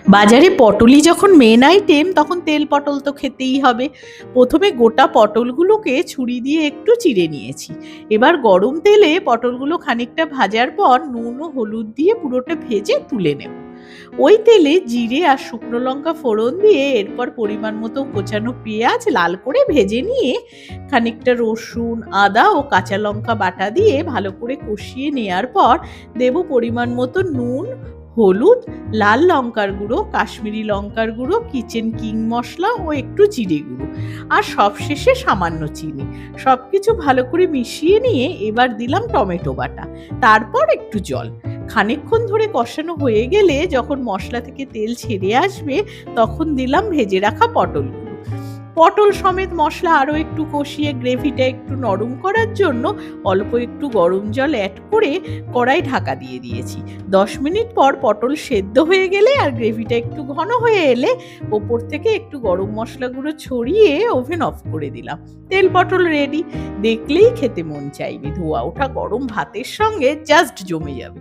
বাজারে পটলই যখন main item, তখন তেল পটল তো খেতেই হবে। প্রথমে গোটা পটলগুলোকে ছুরি দিয়ে একটু চিড়ে নিয়েছি। এবার গরম তেলে পটলগুলো খানিকটা ভাজার পর নুন ও হলুদ দিয়ে পুরোটা ভেজে তুলে নেব। ওই তেলে জিরে আর শুকনো লঙ্কা ফোড়ন দিয়ে এরপর পরিমাণ মতো কোচানো পেঁয়াজ লাল করে ভেজে নিয়ে খানিকটা রসুন, আদা ও কাঁচা লঙ্কা বাটা দিয়ে ভালো করে কষিয়ে নেওয়ার পর দেব পরিমাণ মতো নুন, হলুদ, লাল লঙ্কার গুঁড়ো, কাশ্মীরি লঙ্কার গুঁড়ো, কিচেন কিং মশলা ও একটু জিরে গুঁড়ো, আর সবশেষে সামান্য চিনি। সবকিছু ভালো করে মিশিয়ে নিয়ে এবার দিলাম টমেটো বাটা, তারপর একটু জল। খানিকক্ষণ ধরে কষানো হয়ে গেলে যখন মশলা থেকে তেল ছেড়ে আসবে, তখন দিলাম ভেজে রাখা পটলগুলো। পটল সমেত মশলা আরও একটু কষিয়ে গ্রেভিটা একটু নরম করার জন্য অল্প একটু গরম জল অ্যাড করে কড়াই ঢাকা দিয়ে দিয়েছি। 10 মিনিট পর পটল সেদ্ধ হয়ে গেলে আর গ্রেভিটা একটু ঘন হয়ে এলে ওপর থেকে একটু গরম মশলা গুঁড়ো ছড়িয়ে ওভেন অফ করে দিলাম। তেল পটল রেডি। দেখলেই খেতে মন চাইবে। ধোয়া ওঠা গরম ভাতের সঙ্গে জাস্ট জমে যাবে।